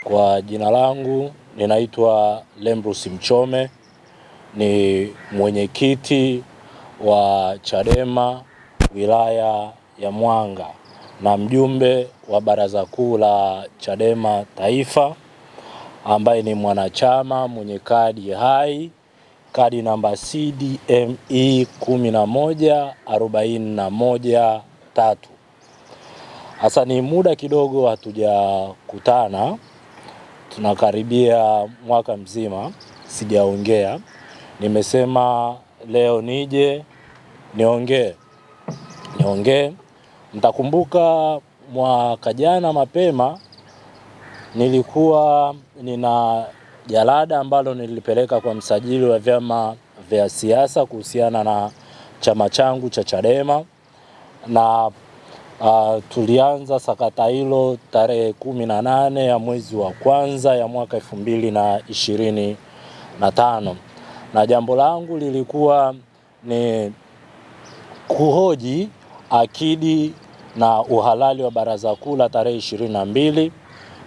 Kwa jina langu ninaitwa Lembrus Mchome, ni mwenyekiti wa Chadema wilaya ya Mwanga na mjumbe wa baraza kuu la Chadema taifa, ambaye ni mwanachama mwenye kadi hai, kadi namba CDME 11413. Hasa ni muda kidogo hatujakutana, tunakaribia mwaka mzima sijaongea. Nimesema leo nije niongee. Mtakumbuka mwaka jana mapema nilikuwa nina jalada ambalo nilipeleka kwa msajili wa vyama vya siasa kuhusiana na chama changu cha Chadema, na tulianza sakata hilo tarehe 18 ya mwezi wa kwanza ya mwaka 2025, na jambo langu lilikuwa ni kuhoji akidi na uhalali wa baraza kuu la tarehe 22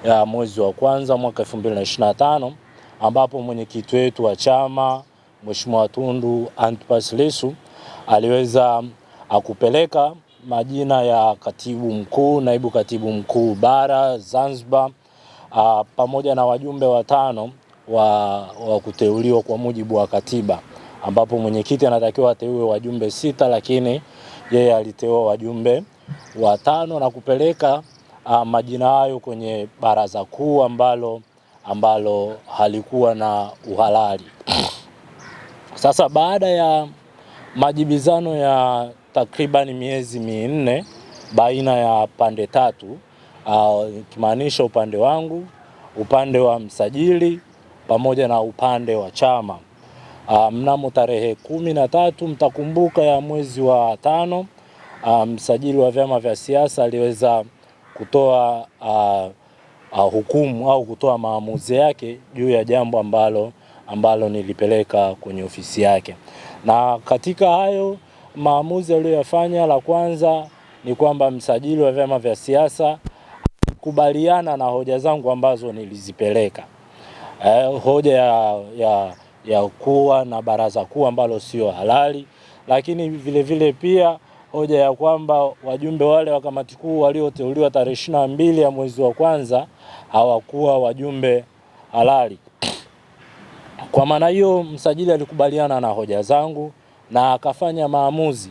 ya mwezi wa kwanza mwaka 2025, ambapo mwenyekiti wetu wa chama Mheshimiwa Tundu Antipas Lissu aliweza akupeleka majina ya katibu mkuu, naibu katibu mkuu bara Zanzibar, pamoja na wajumbe 5 wa kuteuliwa kwa mujibu wa katiba, ambapo mwenyekiti anatakiwa ateue wajumbe 6, lakini yeye aliteua wajumbe 5 na kupeleka majina hayo kwenye baraza kuu ambalo halikuwa na uhalali. Sasa baada ya majibizano ya takriban miezi 4 baina ya pande 3, ikimaanisha upande wangu, upande wa msajili pamoja na upande wa chama, mnamo tarehe 13 mtakumbuka ya mwezi wa 5, msajili wa vyama vya siasa aliweza kutoa hukumu au kutoa maamuzi yake juu ya jambo ambalo nilipeleka kwenye ofisi yake. Na katika hayo maamuzi aliyofanya, la kwanza ni kwamba msajili wa vyama vya siasa kubaliana na hoja zangu ambazo nilizipeleka. Hoja ya kuwa na baraza kuu ambalo sio halali, lakini vile pia hoja ya kwamba wajumbe wale wa kamati kuu walioteuliwa tarehe 22 ya mwezi wa kwanza hawakuwa wajumbe halali. Kwa maana hiyo msajili alikubaliana na hoja zangu na akafanya maamuzi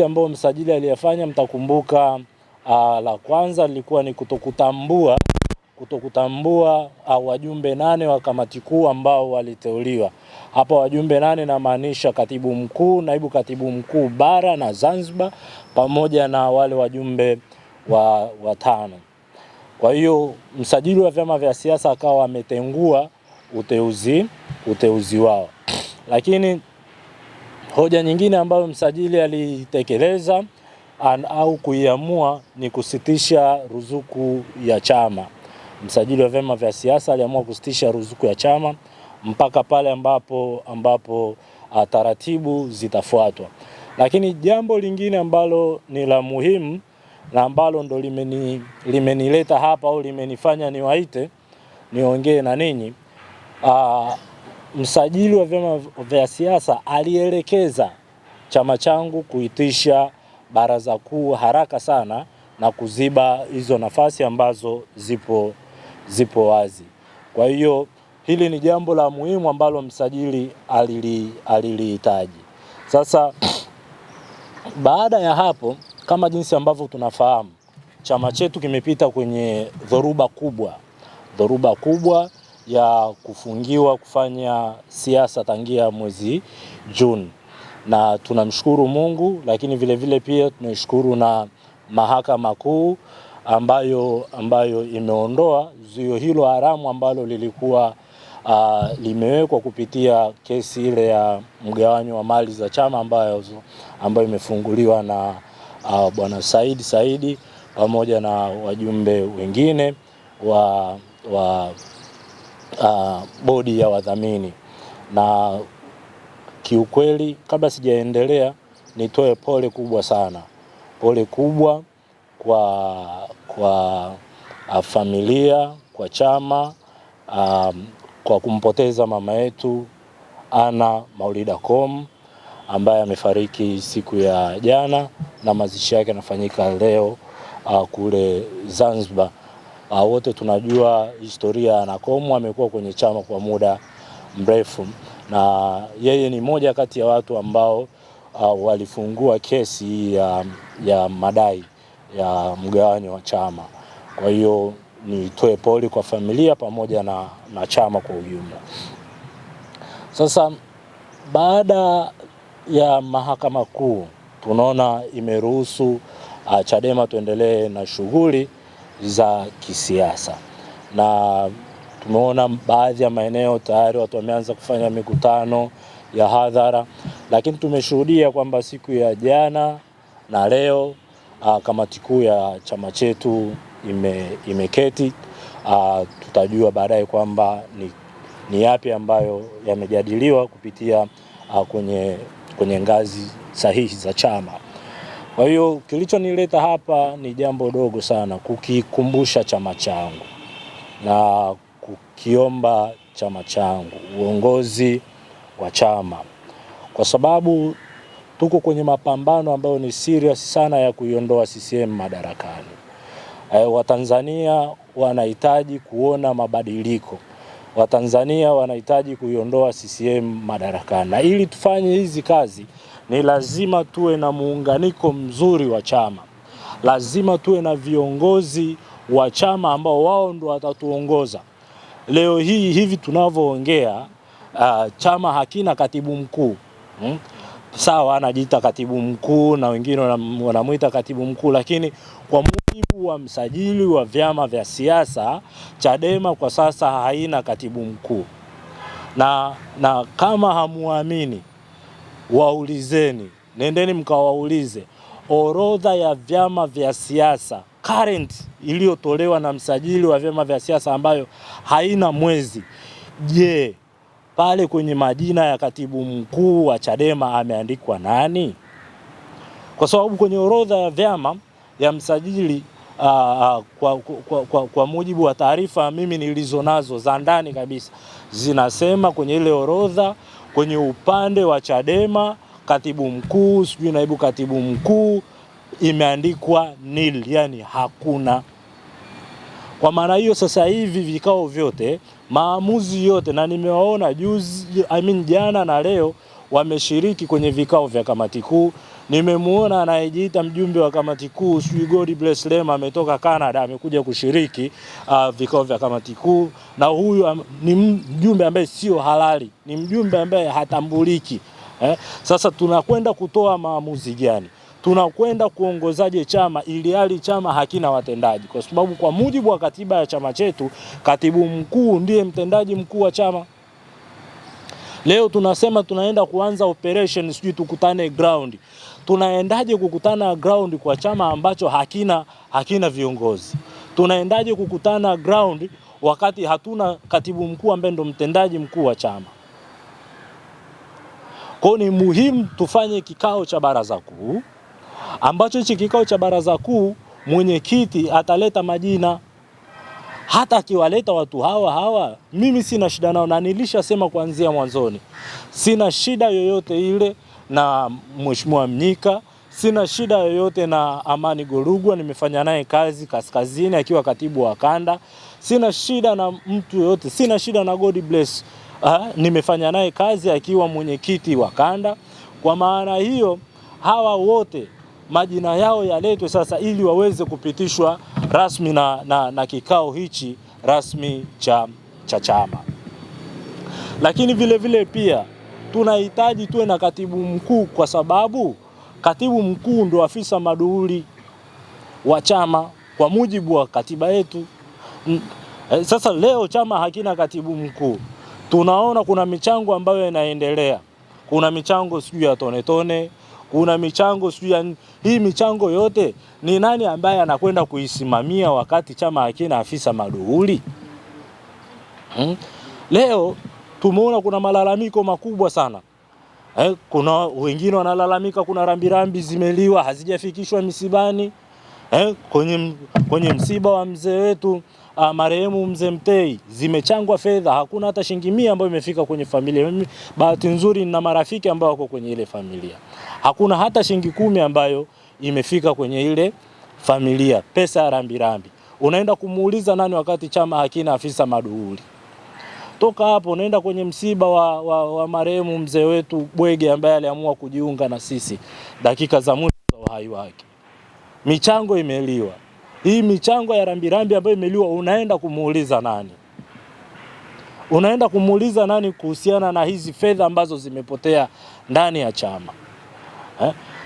ambayo msajili aliyafanya. Mtakumbuka la kwanza lilikuwa ni kutokutambua wajumbe 8 wa kamati kuu ambao waliteuliwa. Hapa wajumbe 8 na maanisha katibu mkuu, naibu katibu mkuu bara na Zanzibar, pamoja na wale wajumbe wa 5. Kwa hiyo msajili wa vyama vya siasa akawa ametengua uteuzi wao. Lakini hoja nyingine ambayo msajili alitekeleza au kuiamua ni kusitisha ruzuku ya chama. Msajili wa vyama vya siasa aliamua kusitisha ruzuku ya chama mpaka pale ambapo taratibu zitafuatwa. Lakini jambo lingine ambalo ni la muhimu na ambalo ndo limenileta hapa au limenifanya niwaite niongee na ninyi, msajili wa vyama vya siasa alielekeza chama changu kuitisha baraza kuu haraka sana na kuziba hizo nafasi ambazo zipo wazi. Kwa hiyo hili ni jambo la muhimu ambalo msajili alilihitaji. Sasa baada ya hapo, kama jinsi ambavyo tunafahamu, chama chetu kimepita kwenye dhoruba kubwa ya kufungiwa kufanya siasa tangia mwezi Juni, na tunamshukuru Mungu, lakini vile pia tunashukuru na mahakama kuu ambayo imeondoa zuio hilo haramu ambalo lilikuwa limewekwa kupitia kesi ile ya mgawanyo wa mali za chama ambayo imefunguliwa na bwana Saidi pamoja na wajumbe wengine wa bodi ya wadhamini. Na kiukweli, kabla sijaendelea, nitoe pole kubwa sana, pole kubwa kwa familia, kwa chama kwa kumpoteza mama yetu Anna Maulida Komu ambaye amefariki siku ya jana, na mazishi yake yanafanyika leo kule Zanzibar. Wote tunajua historia ya Anna Komu, amekuwa kwenye chama kwa muda mrefu, na yeye ni moja kati ya watu ambao walifungua kesi ya madai ya mgawanyo wa chama. Kwa hiyo nitoe pole kwa familia pamoja na chama kwa ujumla. Sasa baada ya Mahakama Kuu tunaona imeruhusu Chadema tuendelee na shughuli za kisiasa, na tumeona baadhi ya maeneo tayari watu wameanza kufanya mikutano ya hadhara, lakini tumeshuhudia kwamba siku ya jana na leo kamati kuu ya chama chetu imeketi. Tutajua baadaye kwamba ni yapi ambayo yamejadiliwa kupitia kwenye ngazi sahihi za chama. Kwa hiyo kilichonileta hapa ni jambo dogo sana, kukikumbusha chama changu na kukiomba chama changu, uongozi wa chama, kwa sababu tuko kwenye mapambano ambayo ni serious sana ya kuiondoa CCM madarakani. Watanzania wanahitaji kuona mabadiliko. Watanzania wanahitaji kuiondoa CCM madarakani, na ili tufanye hizi kazi ni lazima tuwe na muunganiko mzuri wa chama. Lazima tuwe na viongozi wa chama ambao wao ndo watatuongoza. Leo hii hivi tunavyoongea, chama hakina katibu mkuu. Sawa, anajiita katibu mkuu na wengine wanamuita katibu mkuu, lakini kwa mujibu wa msajili wa vyama vya siasa, Chadema kwa sasa haina katibu mkuu. Na kama hamuamini, waulizeni, nendeni mkawaulize orodha ya vyama vya siasa current iliyotolewa na msajili wa vyama vya siasa ambayo haina mwezi. Je, pale kwenye majina ya katibu mkuu wa Chadema ameandikwa nani? Kwa sababu kwenye orodha ya vyama ya msajili kwa mujibu wa taarifa mimi nilizonazo za ndani kabisa, zinasema kwenye ile orodha, kwenye upande wa Chadema katibu mkuu, sijui naibu katibu mkuu, imeandikwa nil, yani hakuna. Kwa maana hiyo sasa hivi vikao vyote, maamuzi yote, na nimewaona jana na leo wameshiriki kwenye vikao vya kamati kuu. Nimemuona anayejiita mjumbe wa kamati kuu, God bless Lema, ametoka Canada, amekuja kushiriki vikao vya kamati kuu, na huyu ni mjumbe ambaye sio halali, ni mjumbe ambaye hatambuliki. Sasa tunakwenda kutoa maamuzi gani? Tunakwenda kuongozaje chama ili hali chama hakina watendaji? Kwa sababu kwa mujibu wa katiba ya chama chetu, katibu mkuu ndiye mtendaji mkuu wa chama. Leo tunasema tunaenda kuanza operation, sijui tukutane ground. Tunaendaje kukutana ground kwa chama ambacho hakina viongozi? Tunaendaje kukutana ground wakati hatuna katibu mkuu ambaye ndo mtendaji mkuu wa chama? Kwa ni muhimu tufanye kikao cha baraza kuu, ambacho hichi kikao cha baraza kuu mwenyekiti ataleta majina. Hata akiwaleta watu hawa mimi sina shida nao, na nilishasema kuanzia mwanzoni, sina shida yoyote ile na Mheshimiwa Mnyika, sina shida yoyote na Amani Golugwa, nimefanya naye kazi kaskazini akiwa katibu wa kanda. Sina shida na mtu yoyote, sina shida na God bless, nimefanya naye kazi akiwa mwenyekiti wa kanda. Kwa maana hiyo hawa wote majina yao yaletwe sasa ili waweze kupitishwa rasmi na kikao hichi rasmi cha chama. Lakini vile pia tunahitaji tuwe na katibu mkuu, kwa sababu katibu mkuu ndo afisa maduhuli wa chama kwa mujibu wa katiba yetu. Sasa leo chama hakina katibu mkuu. Tunaona kuna michango ambayo inaendelea. Kuna michango sijui ya tone, kuna michango sijui ya hii michango yote ni nani ambaye anakwenda kuisimamia wakati chama hakina afisa maduhuli? Leo tumeona kuna malalamiko makubwa sana. Kuna wengine wanalalamika kuna rambirambi zimeliwa hazijafikishwa misibani. Kwenye msiba wa mzee wetu marehemu mzee Mtei zimechangwa fedha, hakuna hata shilingi 100 ambayo imefika kwenye familia. Mimi bahati nzuri na marafiki ambao wako kwenye ile familia, hakuna hata shilingi 10 ambayo imefika kwenye ile familia, pesa ya rambirambi. Unaenda kumuuliza nani wakati chama hakina afisa maduhuli? Toka hapo unaenda kwenye msiba wa marehemu mzee wetu Bwege ambaye aliamua kujiunga na sisi dakika za mwisho za uhai wake. Michango imeliwa. Hii michango ya rambirambi ambayo imeliwa, unaenda kumuuliza nani? Unaenda kumuuliza nani kuhusiana na hizi fedha ambazo zimepotea ndani ya chama?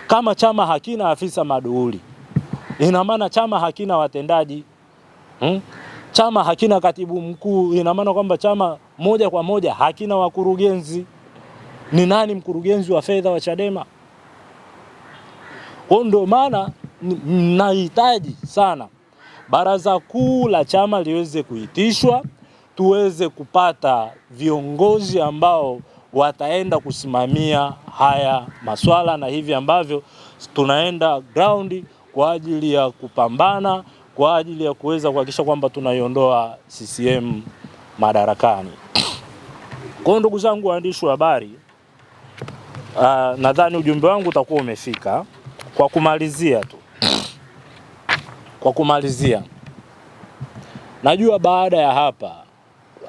Kama chama hakina afisa maduhuli, ina maana chama hakina watendaji. Chama hakina katibu mkuu, ina maana kwamba chama moja kwa moja hakina wakurugenzi. Ni nani mkurugenzi wa fedha wa Chadema? Ndio maana nahitaji sana baraza kuu la chama liweze kuitishwa, tuweze kupata viongozi ambao wataenda kusimamia haya maswala, na hivi ambavyo tunaenda ground kwa ajili ya kupambana, kwa ajili ya kuweza kuhakikisha kwamba tunaiondoa CCM madarakani. Kwa ndugu zangu waandishi wa habari, nadhani ujumbe wangu utakuwa umefika. Kwa kumalizia, najua baada ya hapa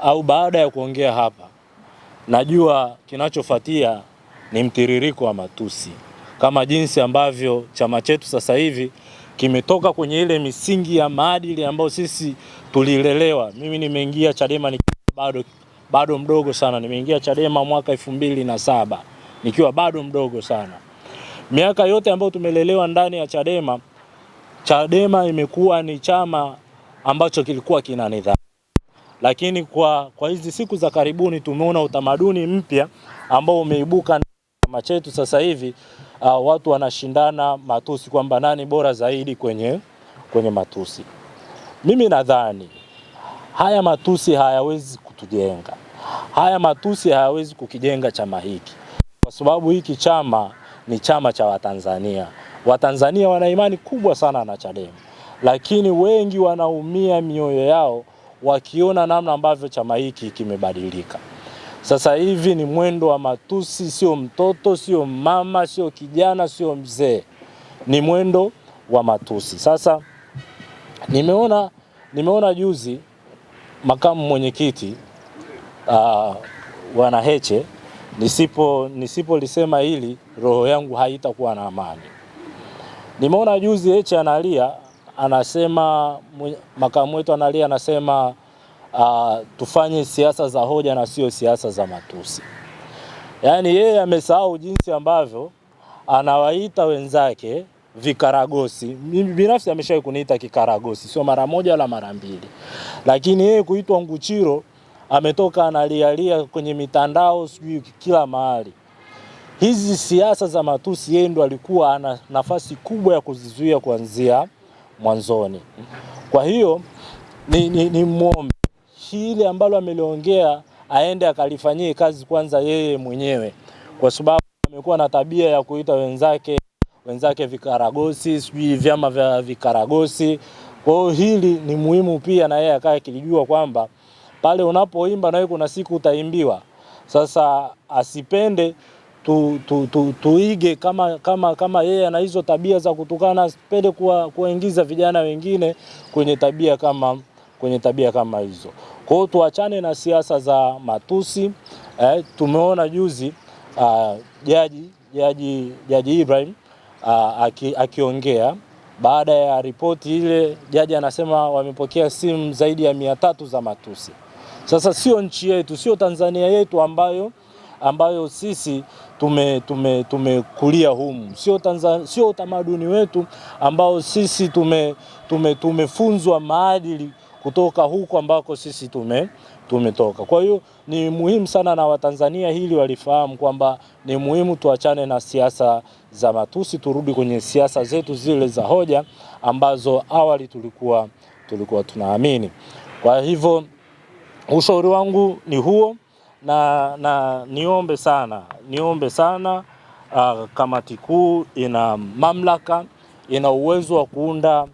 au baada ya kuongea hapa, najua kinachofuatia ni mtiririko wa matusi, kama jinsi ambavyo chama chetu sasa hivi kimetoka kwenye ile misingi ya maadili ambayo sisi tulilelewa. Mimi nimeingia Chadema nikiwa bado mdogo sana. Nimeingia Chadema mwaka 2007 nikiwa bado mdogo sana. Miaka yote ambayo tumelelewa ndani ya Chadema imekuwa ni chama ambacho kilikuwa kina nidhamu. Lakini kwa hizi siku za karibuni tumeona utamaduni mpya ambao umeibuka ndani ya chama chetu sasa hivi. Watu wanashindana matusi kwamba nani bora zaidi kwenye matusi. Mimi nadhani haya matusi hayawezi kutujenga. Haya matusi hayawezi kukijenga chama hiki. Kwa sababu hiki chama ni chama cha Watanzania. Watanzania wana imani kubwa sana na Chadema. Lakini wengi wanaumia mioyo yao wakiona namna ambavyo chama hiki kimebadilika. Sasa hivi ni mwendo wa matusi, sio mtoto, sio mama, sio kijana, sio mzee. Ni mwendo wa matusi. Sasa nimeona juzi makamu mwenyekiti Bwana Heche, nisipolisema hili roho yangu haitakuwa na amani. Nimeona juzi Heche analia, anasema makamu wetu analia, anasema tufanye siasa za hoja na sio siasa za matusi. Yaani yeye amesahau jinsi ambavyo anawaita wenzake vikaragosi. Mimi binafsi ameshawahi kuniita kikaragosi, sio mara moja wala mara mbili. Lakini yeye kuitwa nguchiro, ametoka analialia kwenye mitandao sijui kila mahali. Hizi siasa za matusi yeye ndo alikuwa ana nafasi kubwa ya kuzizuia kuanzia mwanzoni. Kwa hiyo ni muombe hili ambalo ameliongea aende akalifanyie kazi kwanza yeye mwenyewe, kwa sababu amekuwa na tabia ya kuita wenzake vikaragosi, sijui vyama vya vikaragosi. Kwa hiyo hili ni muhimu pia na yeye akae kilijua kwamba pale unapoimba na wewe kuna siku utaimbiwa. Sasa asipende tuige kama yeye ana hizo tabia za kutukana, asipende kuingiza vijana wengine kwenye tabia kama hizo. Kwa hiyo tuachane na siasa za matusi. Tumeona juzi Jaji Ibrahim akiongea baada ya ripoti ile. Jaji anasema wamepokea simu zaidi ya 300 za matusi. Sasa sio nchi yetu, sio Tanzania yetu ambayo sisi tumekulia humu. Sio utamaduni wetu ambao sisi tumefunzwa maadili kutoka huko ambako sisi tumetoka. Kwa hiyo ni muhimu sana na Watanzania hili walifahamu kwamba ni muhimu tuachane na siasa za matusi, turudi kwenye siasa zetu zile za hoja ambazo awali tulikuwa tunaamini. Kwa hivyo ushauri wangu ni huo, na niombe sana kamati kuu ina mamlaka, ina uwezo wa kuunda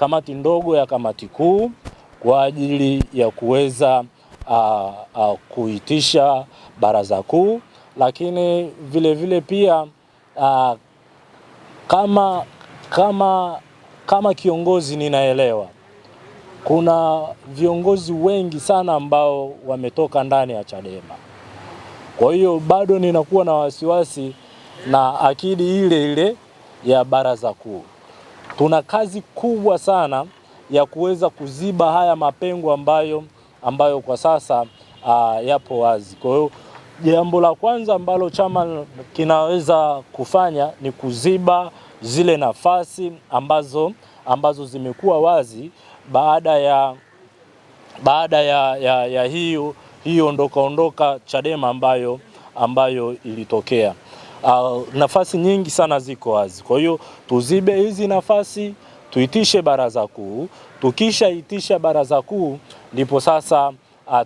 kamati ndogo ya kamati kuu kwa ajili ya kuweza kuitisha baraza kuu, lakini vile pia kama kiongozi ninaelewa kuna viongozi wengi sana ambao wametoka ndani ya Chadema. Kwa hiyo bado ninakuwa na wasiwasi na akidi ile ya baraza kuu. Tuna kazi kubwa sana ya kuweza kuziba haya mapengo ambayo kwa sasa yapo wazi. Kwa hiyo jambo la kwanza ambalo chama kinaweza kufanya ni kuziba zile nafasi ambazo zimekuwa wazi baada ya hiyo ondoka Chadema ambayo ilitokea. Nafasi nyingi sana ziko wazi. Kwa hiyo tuzibe hizi nafasi, tuitishe baraza kuu. Tukishaitisha baraza kuu ndipo sasa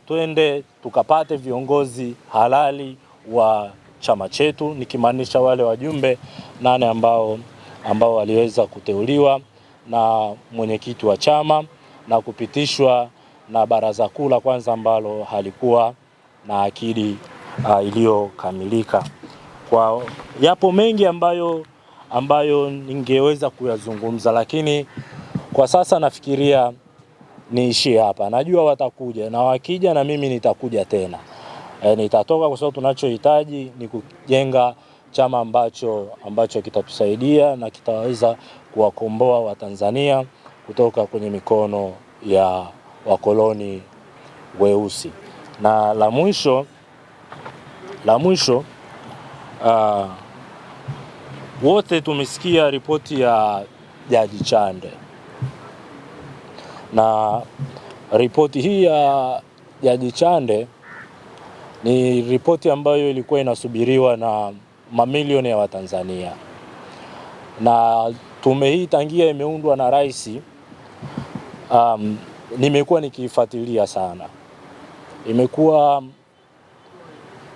twende tukapate viongozi halali wa chama chetu, nikimaanisha wale wajumbe 8 ambao waliweza kuteuliwa na mwenyekiti wa chama na kupitishwa na baraza kuu la kwanza ambalo halikuwa na akidi iliyokamilika. Kwa yapo mengi ambayo ningeweza kuyazungumza, lakini kwa sasa nafikiria niishie hapa. Najua watakuja na wakija na mimi nitakuja tena. Nitatoka kwa sababu tunachohitaji ni kujenga chama ambacho kitatusaidia na kitaweza kuwakomboa Watanzania kutoka kwenye mikono ya wakoloni weusi. Na la mwisho wote tumesikia ripoti ya Jaji Chande, na ripoti hii ya Jaji Chande ni ripoti ambayo ilikuwa inasubiriwa na mamilioni ya Watanzania, na tume hii tangia imeundwa na rais nimekuwa nikifuatilia sana. Imekuwa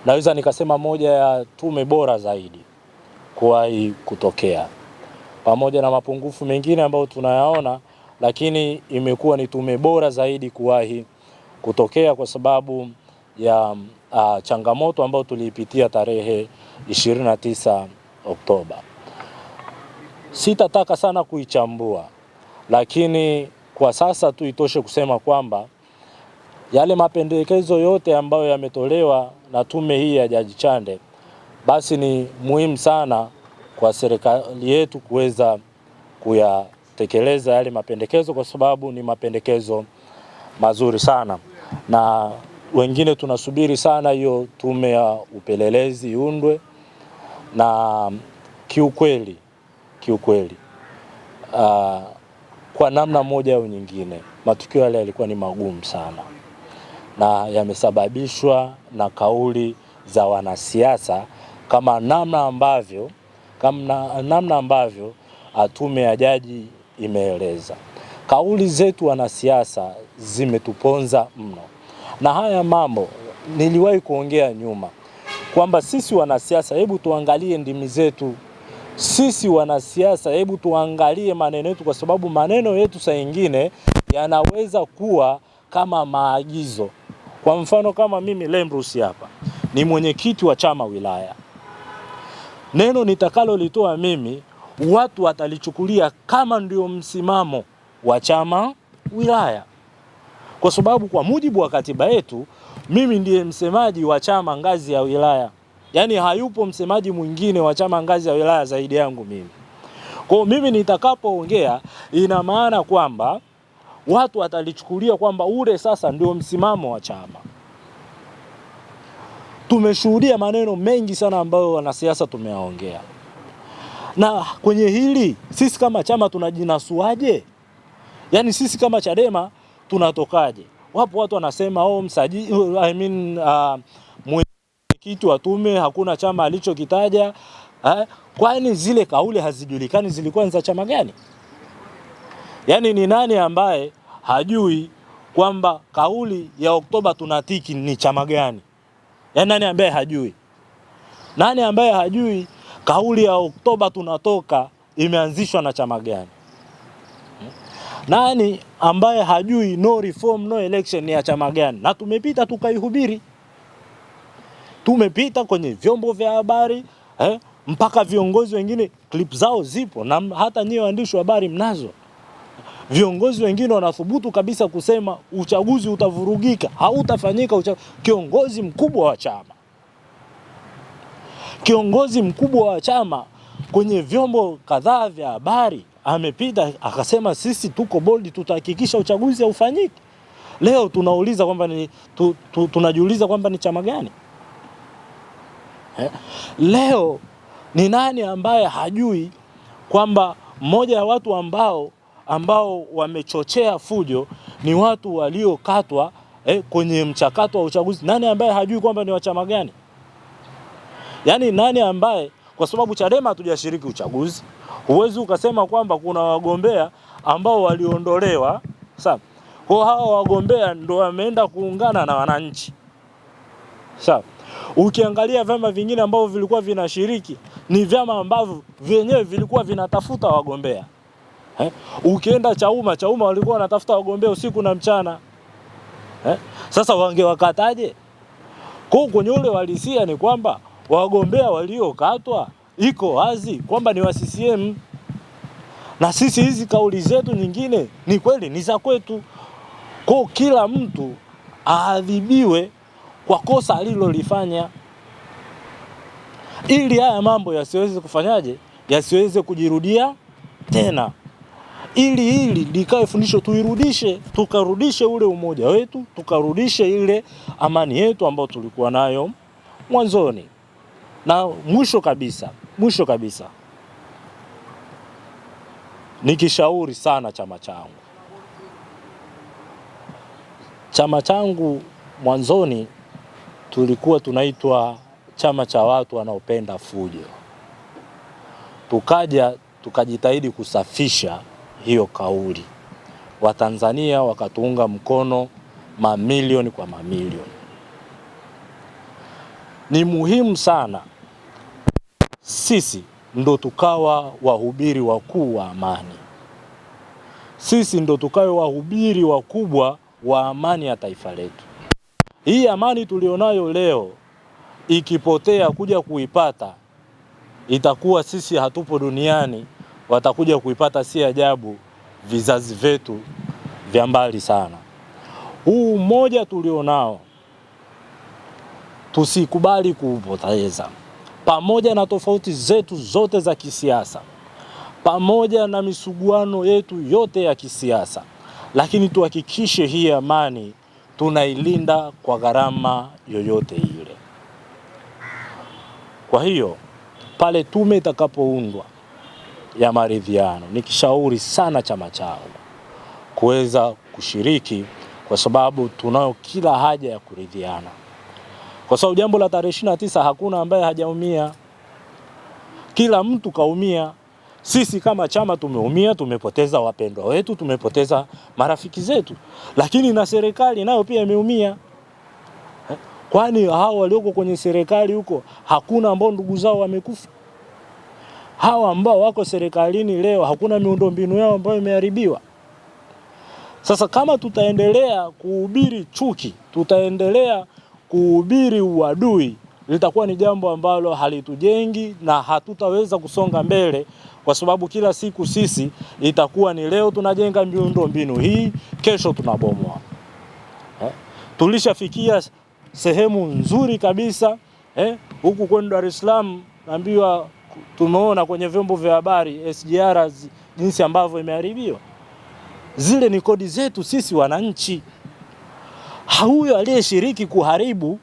naweza nikasema moja ya tume bora zaidi kuwahi kutokea, pamoja na mapungufu mengine ambayo tunayaona, lakini imekuwa ni tume bora zaidi kuwahi kutokea kwa sababu ya changamoto ambayo tuliipitia tarehe 29 Oktoba. Sitataka sana kuichambua, lakini kwa sasa tu itoshe kusema kwamba yale mapendekezo yote ambayo yametolewa na tume hii ya Jaji Chande, basi ni muhimu sana kwa serikali yetu kuweza kuyatekeleza yale mapendekezo, kwa sababu ni mapendekezo mazuri sana, na wengine tunasubiri sana hiyo tume ya upelelezi iundwe. Na kiukweli kwa namna moja au nyingine matukio yale yalikuwa ni magumu sana, na yamesababishwa na kauli za wanasiasa kama namna ambavyo tume ya jaji imeeleza. Kauli zetu wanasiasa zimetuponza mno, na haya mambo niliwahi kuongea nyuma kwamba sisi wanasiasa, hebu tuangalie ndimi zetu. Sisi wanasiasa, hebu tuangalie maneno yetu, kwa sababu maneno yetu saa nyingine yanaweza kuwa kama maagizo. Kwa mfano, kama mimi Lembrus hapa ni mwenyekiti wa chama wilaya, neno nitakalolitoa mimi watu watalichukulia kama ndio msimamo wa chama wilaya, kwa sababu kwa mujibu wa katiba yetu mimi ndiye msemaji wa chama ngazi ya wilaya. Yaani hayupo msemaji mwingine wa chama ngazi ya wilaya zaidi yangu mimi. Kwa hiyo mimi nitakapoongea ina maana kwamba watu watalichukulia kwamba ule sasa ndio msimamo wa chama. Tumeshuhudia maneno mengi sana ambayo wanasiasa tumeyaongea. Na kwenye hili sisi kama chama tunajinasuaje? Yaani sisi kama Chadema tunatokaje? Wapo watu wanasema mwenyekiti wa tume hakuna chama alichokitaja. Kwani zile kauli hazijulikani zilikuwa za chama gani? Yaani ni nani ambaye hajui kwamba kauli ya Oktoba tunatiki ni chama gani? Yaani nani ambaye hajui? Nani ambaye hajui kauli ya Oktoba tunatoka imeanzishwa na chama gani? Nani ambaye hajui no reform no election ni ya chama gani? Na tumepita tukaihubiri. Tumepita kwenye vyombo vya habari, mpaka viongozi wengine clip zao zipo, na hata nyinyi waandishi wa habari mnazo. Viongozi wengine wanathubutu kabisa kusema uchaguzi utavurugika, hautafanyika kiongozi mkubwa wa chama. Kiongozi mkubwa wa chama kwenye vyombo kadhaa vya habari amepita akasema sisi tuko bold, tutahakikisha uchaguzi haufanyiki. Leo tunauliza kwamba tunajiuliza kwamba ni chama gani? Leo ni nani ambaye hajui kwamba mmoja ya watu ambao wamechochea fujo ni watu waliokatwa kwenye mchakato wa uchaguzi? Nani ambaye hajui kwamba ni wa chama gani? Yaani nani ambaye, kwa sababu Chadema hatujashiriki uchaguzi, huwezi ukasema kwamba kuna wagombea ambao waliondolewa. Sawa. Kwa hao wagombea ndo wameenda kuungana na wananchi. Sawa. Ukiangalia vyama vingine ambao vilikuwa vinashiriki ni vyama ambavyo vyenyewe vilikuwa vinatafuta wagombea. Ukienda Chauma walikuwa wanatafuta wagombea usiku na mchana. Sasa wangewakataje? Kwa kwenye ule walisia ni kwamba wagombea waliokatwa iko wazi kwamba ni wa CCM. Na sisi hizi kauli zetu nyingine ni kweli ni za kwetu. Kwa kila mtu aadhibiwe kwa kosa alilolifanya, ili haya mambo yasiweze kufanyaje, yasiweze kujirudia tena, ili likae fundisho, tukarudishe ule umoja wetu, tukarudishe ile amani yetu ambayo tulikuwa nayo mwanzoni. Na mwisho kabisa nikishauri sana chama changu mwanzoni tulikuwa tunaitwa chama cha watu wanaopenda fujo. Tukajitahidi kusafisha hiyo kauli. Watanzania wakatuunga mkono mamilioni kwa mamilioni. Ni muhimu sana sisi ndo tukawa wahubiri wakuu wa amani. Sisi ndo tukawe wahubiri wakubwa wa amani ya taifa letu. Hii amani tulionayo leo ikipotea kuja kuipata, itakuwa sisi hatupo duniani, watakuja kuipata si ajabu vizazi vetu vya mbali sana. Huu umoja tulionao tusikubali kuupoteza. Pamoja na tofauti zetu zote za kisiasa, pamoja na misuguano yetu yote ya kisiasa, lakini tuhakikishe hii amani tunailinda kwa gharama yoyote ile. Kwa hiyo pale tume itakapoundwa ya maridhiano, nikishauri sana chama chao kuweza kushiriki, kwa sababu tunao kila haja ya kuridhiana. Kwa sababu jambo la tarehe 29 hakuna ambaye hajaumia. Kila mtu kaumia. Sisi kama chama tumeumia, tumepoteza wapendwa wetu, tumepoteza marafiki zetu. Lakini na serikali nayo pia imeumia. Kwani hao walioko kwenye serikali huko hakuna ambao ndugu zao wamekufa? Hawa ambao wako serikalini leo hakuna miundombinu yao ambayo imeharibiwa? Sasa kama tutaendelea kuhubiri chuki, tutaendelea kuhubiri uadui, litakuwa ni jambo ambalo halitujengi na hatutaweza kusonga mbele, kwa sababu kila siku sisi itakuwa ni leo tunajenga miundombinu hii, kesho tunabomoa. Tulishafikia sehemu nzuri kabisa huku kwenda Dar es Salaam, naambiwa tumeona kwenye vyombo vya habari SGR jinsi ambavyo imeharibiwa. Zile ni kodi zetu sisi wananchi. Huyo aliyeshiriki kuharibu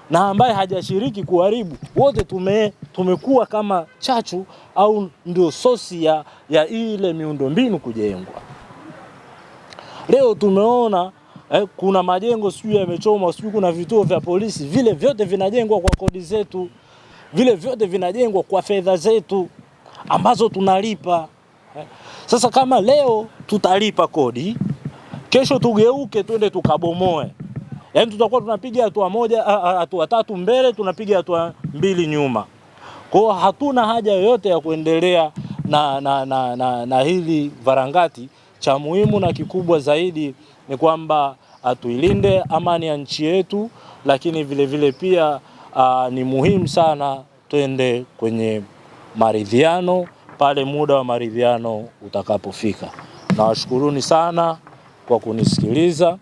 na ambaye hajashiriki kuharibu, wote tumekuwa kama chachu au ndio sosi ya ile miundombinu kujengwa. Leo tumeona kuna majengo sijui yamechomwa, sijui kuna vituo vya polisi, vile vyote vinajengwa kwa kodi zetu. Vile vyote vinajengwa kwa fedha zetu ambazo tunalipa. Sasa kama leo tutalipa kodi, kesho tugeuke twende tukabomoe, yaani tutakuwa tunapiga hatua moja, hatua tatu mbele, tunapiga hatua mbili nyuma. Kwa hiyo hatuna haja yoyote ya kuendelea na hili varangati cha muhimu na kikubwa zaidi ni kwamba tuilinde amani ya nchi yetu, lakini vile vile pia ni muhimu sana twende kwenye maridhiano pale muda wa maridhiano utakapofika. Nawashukuruni sana kwa kunisikiliza.